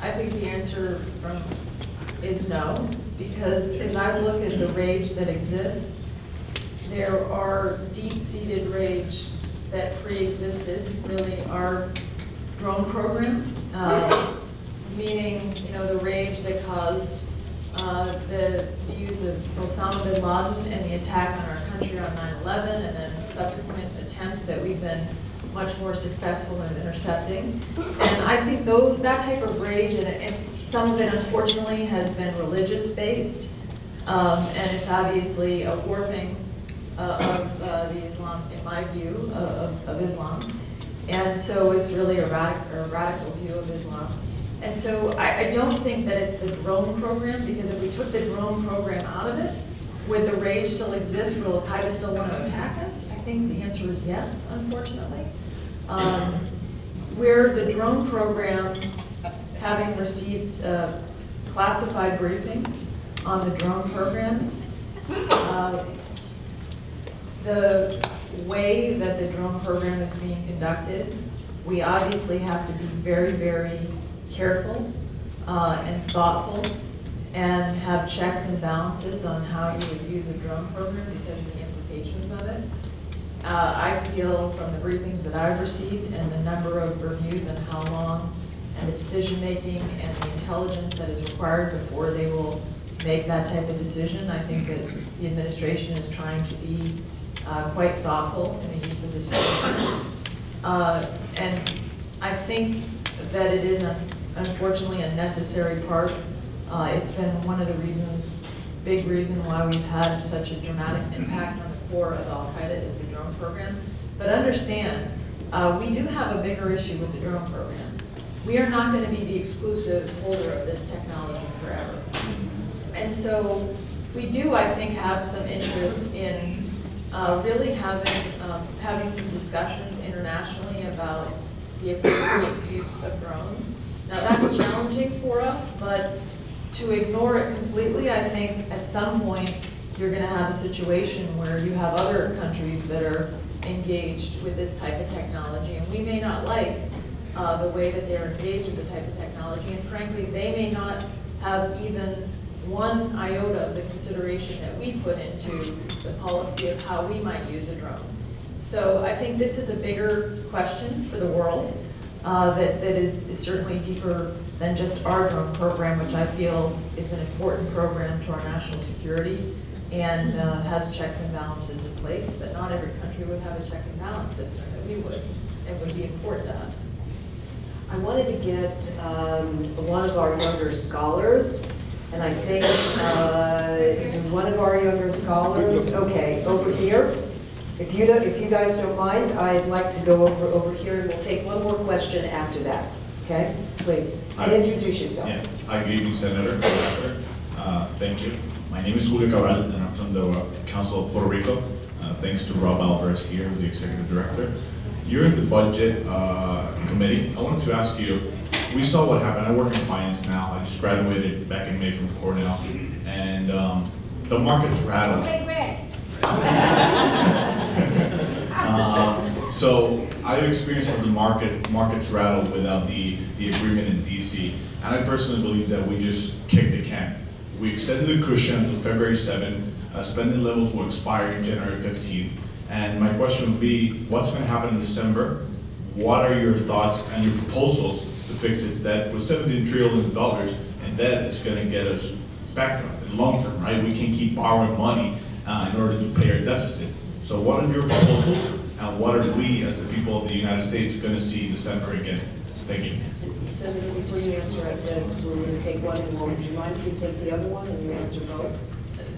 I think the answer is no, because as I look at the rage that exists, there are deep-seated rage that pre-existed, really our drone program, meaning, the rage that caused the use of Osama bin Laden and the attack on our country on 9/11, and then subsequent attempts that we've been much more successful in intercepting. And I think that type of rage, and some of it unfortunately has been religious-based, and it's obviously a warping of the Islam, in my view, of Islam. And so it's really a radical view of Islam. And so I don't think that it's the drone program, because if we took the drone program out of it, would the rage still exist? Will al-Qaeda still want to attack us? I think the answer is yes, unfortunately. where the drone program, having received classified briefings on the drone program, the way that the drone program is being conducted, we obviously have to be very, very careful and thoughtful and have checks and balances on how you would use a drone program because of the implications of it. I feel from the briefings that I've received and the number of reviews and how long and the decision-making and the intelligence that is required before they will make that type of decision, I think that the administration is trying to be quite thoughtful in the use of this tool. And I think that it is unfortunately a necessary part. It's been one of the reasons, big reason why we've had such a dramatic impact on the core of al-Qaeda is the drone program. But understand, we do have a bigger issue with the drone program. We are not going to be the exclusive holder of this technology forever. And so we do, I think, have some interest in really having some discussions internationally about the appropriate use of drones. Now that's challenging for us, but to ignore it completely, I think at some point you're going to have a situation where you have other countries that are engaged with this type of technology, and we may not like the way that they're engaged with the type of technology, and frankly, they may not have even one iota of the consideration that we put into the policy of how we might use a drone. So I think this is a bigger question for the world that is certainly deeper than just our drone program, which I feel is an important program to our national security and has checks and balances in place, but not every country would have a check and balance system that we would. It would be important to us. I wanted to get one of our younger scholars, and I think one of our younger scholars, okay, over here. If you guys don't mind, I'd like to go over here, and we'll take one more question after that. Okay, please, and introduce yourself. Yeah. Hi, good evening, Senator. Thank you. My name is Julio Cabral, and I'm from the Council of Puerto Rico. Thanks to Rob Alvarez here, the Executive Director. You're in the Budget Committee. I wanted to ask you, we saw what happened. I work in finance now. I just graduated back in May from Cornell, and the market's rattled. So I've experienced how the market's rattled without the agreement in DC, and I personally believe that we just kicked the can. We extended the cushion until February 7. Spending levels will expire in January 15. And my question would be, what's going to happen in December? What are your thoughts and your proposals to fix this debt? With $17 trillion in debt, it's going to get us back in the long term, right? We can't keep borrowing money in order to pay our deficit. So what are your proposals, and what are we, as the people of the United States, going to see in December again? Thank you. Senator, before you answer, I said we're going to take one and one. Would you mind if you take the other one and you answer both?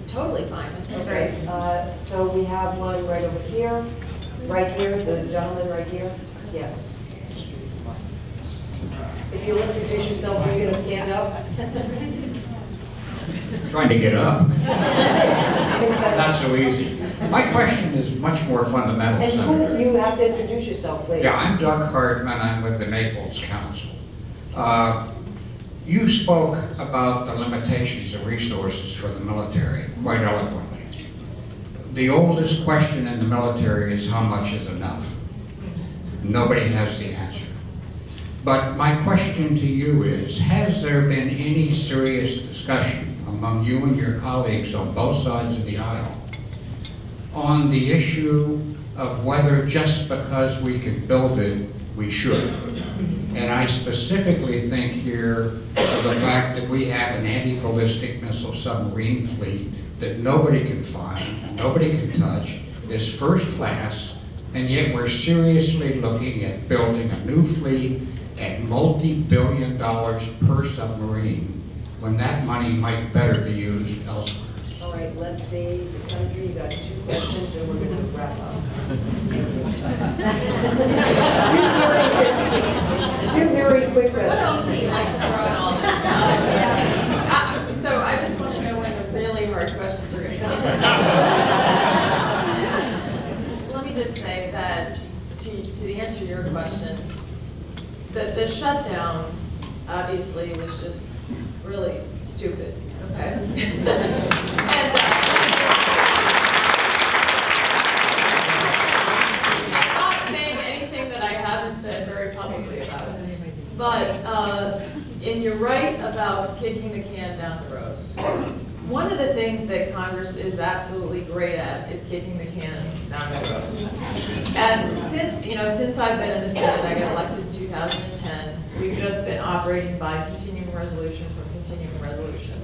Totally fine. That's Okay, so we have one right over here, the gentleman right here. Yes. If you'll introduce yourself, you're going to stand up. Trying to get up. Not so easy. My question is much more fundamental, And Senator. who, you have to introduce yourself, please. Yeah, I'm Doug Hartman. I'm with the Naples Council. You spoke about the limitations of resources for the military quite eloquently. The oldest question in the military is how much is enough? Nobody has the answer. But my question to you is, has there been any serious discussion among you and your colleagues on both sides of the aisle on the issue of whether just because we can build it, we should? And I specifically think here of the fact that we have an anti-ballistic missile submarine fleet that nobody can find, nobody can touch, is first class, and yet we're seriously looking at building a new fleet at multi-billion dollars per submarine, when that money might better be used elsewhere. All right, let's see. Senator, you got 2 questions and we're going to wrap up. Two very quick questions. What else do you like to throw in all this? So I just want to know when the really hard questions are going to come. Let me just say that to answer your question, the shutdown obviously was just really stupid, okay? And, I'm not saying anything that I haven't said very publicly about it, but, and you're right about kicking the can down the road. One of the things that Congress is absolutely great at is kicking the can down the road. And since I've been in the Senate, I got elected in 2010, we've just been operating by continuing resolution from continuing resolution.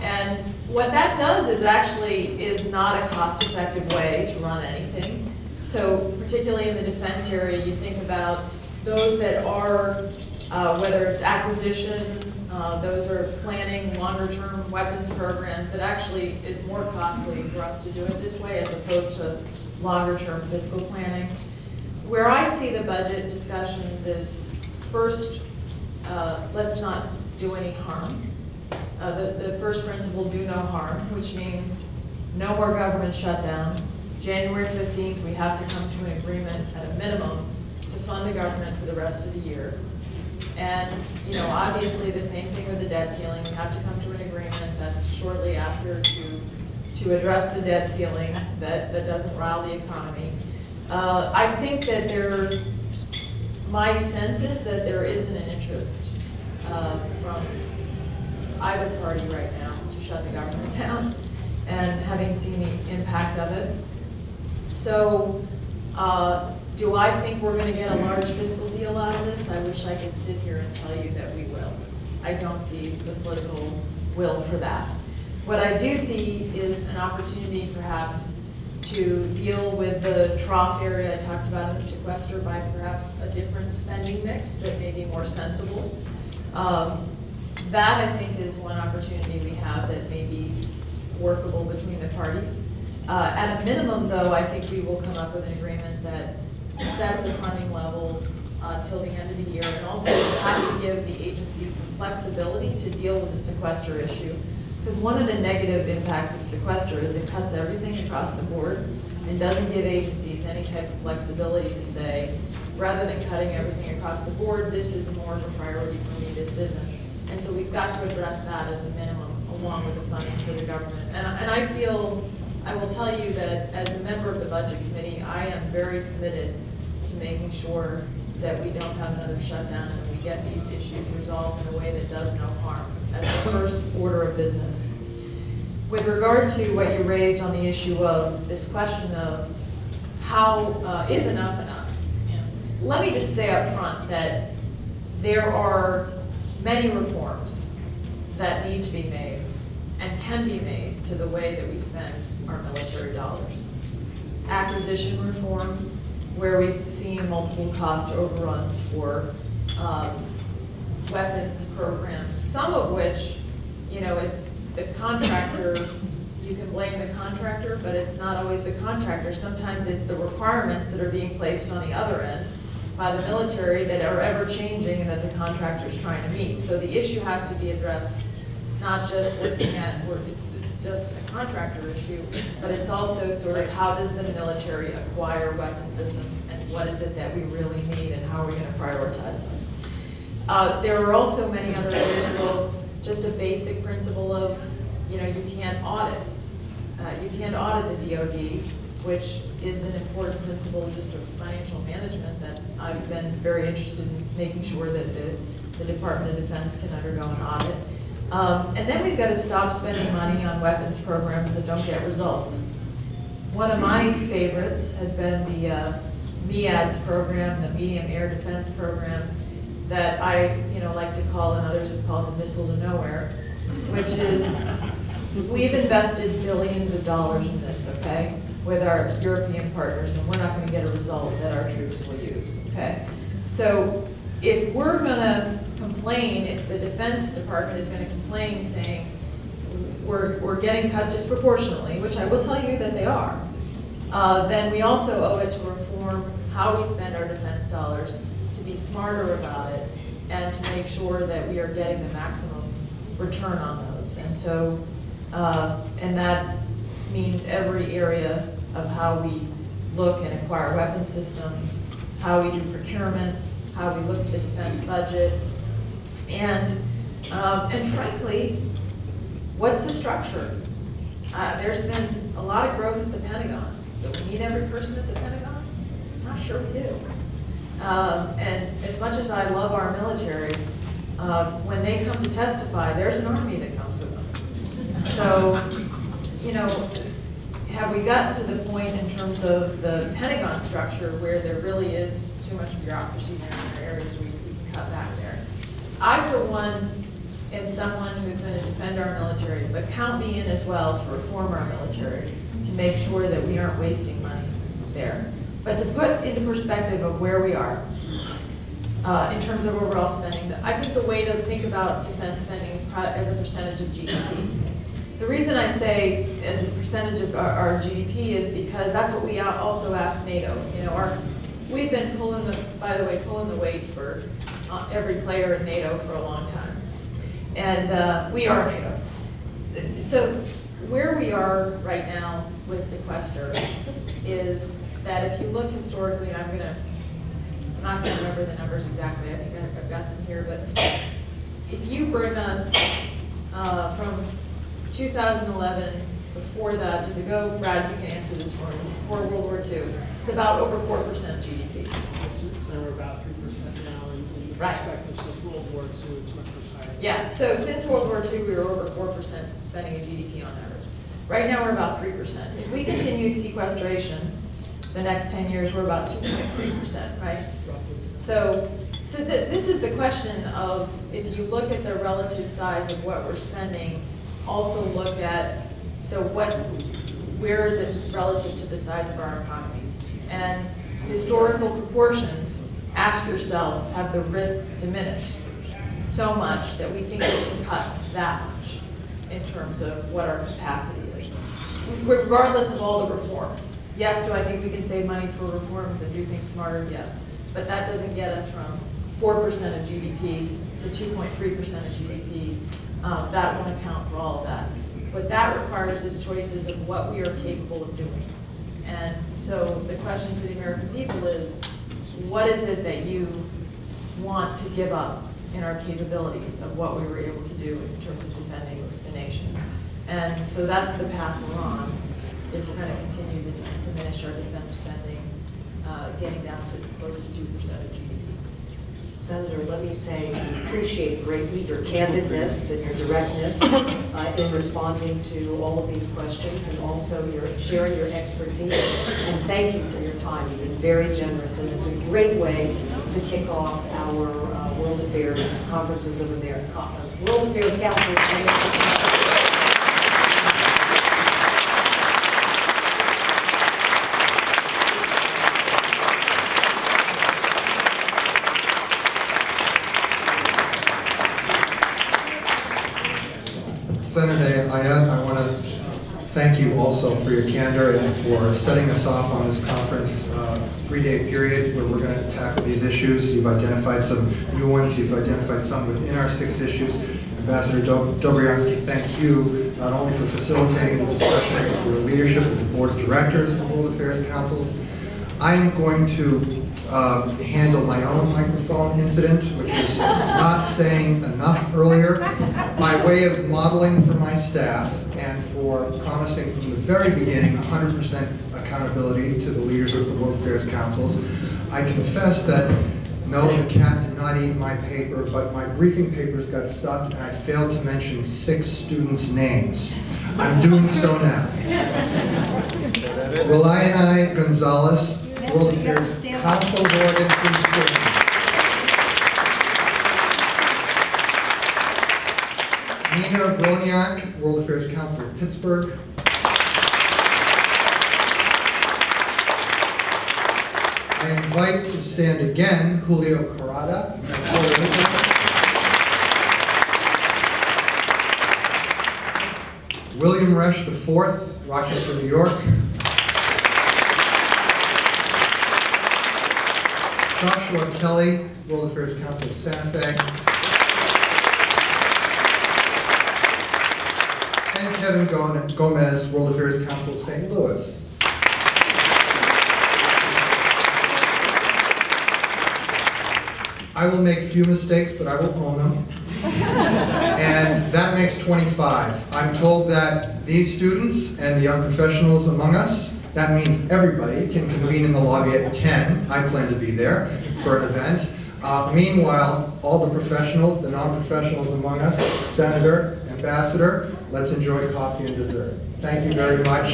And what that does is actually is not a cost-effective way to run anything. So particularly in the defense area, you think about those that are, whether it's acquisition, those are planning longer-term weapons programs, that actually is more costly for us to do it this way as opposed to longer-term fiscal planning. Where I see the budget discussions is, first, let's not do any harm. The first principle, do no harm, which means no more government shutdown. January 15th, we have to come to an agreement at a minimum to fund the government for the rest of the year. And, obviously the same thing with the debt ceiling. We have to come to an agreement that's shortly after to address the debt ceiling that doesn't rile the economy. I think that my sense is that there isn't an interest from either party right now to shut the government down, and having seen the impact of it. So, do I think we're going to get a large fiscal deal out of this? I wish I could sit here and tell you that we will. I don't see the political will for that. What I do see is an opportunity perhaps to deal with the trough area I talked about in the sequester by perhaps a different spending mix that may be more sensible. That I think is one opportunity we have that may be workable between the parties. At a minimum, though, I think we will come up with an agreement that sets a funding level till the end of the year, and also have to give the agencies some flexibility to deal with the sequester issue. Because one of the negative impacts of sequester is it cuts everything across the board and doesn't give agencies any type of flexibility to say, rather than cutting everything across the board, this is more of a priority for me, this isn't. And so we've got to address that as a minimum, along with the funding for the government. And I will tell you that as a member of the Budget Committee, I am very committed to making sure that we don't have another shutdown and we get these issues resolved in a way that does no harm as the first order of business. With regard to what you raised on the issue of this question of how is enough enough, let me just say up front that there are many reforms that need to be made and can be made to the way that we spend our military dollars. Acquisition reform, where we've seen multiple cost overruns for weapons programs, some of which, it's the contractor, you can blame the contractor, but it's not always the contractor. Sometimes it's the requirements that are being placed on the other end by the military that are ever changing and that the contractor is trying to meet. So the issue has to be addressed, not just looking at where it's just a contractor issue, but it's also sort of how does the military acquire weapon systems and what is it that we really need and how are we going to prioritize them. There are also many other areas, well, just a basic principle of, you can't audit. You can't audit the DoD, which is an important principle just of financial management that I've been very interested in making sure that the Department of Defense can undergo an audit. And then we've got to stop spending money on weapons programs that don't get results. One of my favorites has been the MEADS program, the Medium Air Defense Program, that I like to call, and others have called the missile to nowhere, which is, we've invested billions of dollars in this, okay, with our European partners, and we're not going to get a result that our troops will use, okay? So if we're going to complain, if the Defense Department is going to complain saying we're getting cut disproportionately, which I will tell you that they are, then we also owe it to reform how we spend our defense dollars, to be smarter about it, and to make sure that we are getting the maximum return on those. And so, and that means every area of how we look and acquire weapon systems, how we do procurement, how we look at the defense budget, and frankly, what's the structure? There's been a lot of growth at the Pentagon. Do we need every person at the Pentagon? I'm not sure we do. And as much as I love our military, when they come to testify, there's an army that comes with them. So, you know, have we gotten to the point in terms of the Pentagon structure where there really is too much bureaucracy there in areas we can cut back there? I, for one, am someone who's going to defend our military, but count me in as well to reform our military, to make sure that we aren't wasting money there. But to put into perspective of where we are in terms of overall spending, I think the way to think about defense spending is as a percentage of GDP. The reason I say as a percentage of our GDP is because that's what we also ask NATO. You know, we've been pulling the weight for every player in NATO for a long time. And we are NATO. So where we are right now with sequester is that if you look historically, and I'm not going to remember the numbers exactly, I think I've got them here, but if you bring us from 2011, before that, does it go, Brad, you can answer this for me, before World War II, it's about over 4% GDP. So we're about 3% now in Right. perspective since World War II, it's much higher. Yeah, so since World War II, we were over 4% spending of GDP on average. Right now, we're about 3%. If we continue sequestration, the next 10 years, we're about 2.3%, right? Roughly. So this is the question of, if you look at the relative size of what we're spending, also look at, so where is it relative to the size of our economy? And historical proportions, ask yourself, have the risks diminished so much that we think we can cut that much in terms of what our capacity is, regardless of all the reforms. Yes, do I think we can save money for reforms and do things smarter? Yes. But that doesn't get us from 4% of GDP to 2.3% of GDP. That won't account for all of that. What that requires is choices of what we are capable of doing. And so the question for the American people is, what is it that you want to give up in our capabilities of what we were able to do in terms of defending the nation? And so that's the path we're on if we're going to continue to diminish our defense spending, getting down to close to 2% of GDP. Senator, let me say we appreciate greatly your candidness and your directness in responding to all of these questions, and also your sharing your expertise. And thank you for your time. You've been very generous, and it's a great way to kick off our World Affairs Conferences of America, World Affairs Council. Senator Ayotte, I want to thank you also for your candor and for setting us off on this conference, 3-day period where we're going to tackle these issues. You've identified some new ones. You've identified some within our 6 issues. Ambassador Dobriansky, thank you not only for facilitating the discussion, but for your leadership of the Board of Directors of World Affairs Councils. I am going to handle my own microphone incident, which is not saying enough earlier, by way of modeling for my staff and for promising from the very beginning 100% accountability to the leaders of the World Affairs Councils. I confess that no, the cat did not eat my paper, but my briefing papers got stuffed and I failed to mention 6 students' names. I'm doing so now. Reliana Gonzalez, World Affairs Council Board in Fiscal. Nina Brilniak, World Affairs Council of Pittsburgh. I invite to stand again Julio Carrada, William Resch IV, Rochester, New York. Joshua Kelly, World Affairs Council of Santa Fe. And Kevin Gomez, World Affairs Council of St. Louis. I will make few mistakes, but I will own them. And that makes 25. I'm told that these students and the young professionals among us, that means everybody, can convene in the lobby at 10. I plan to be there for an event. Meanwhile, all the professionals, the non-professionals among us, Senator, Ambassador, let's enjoy coffee and dessert. Thank you very much.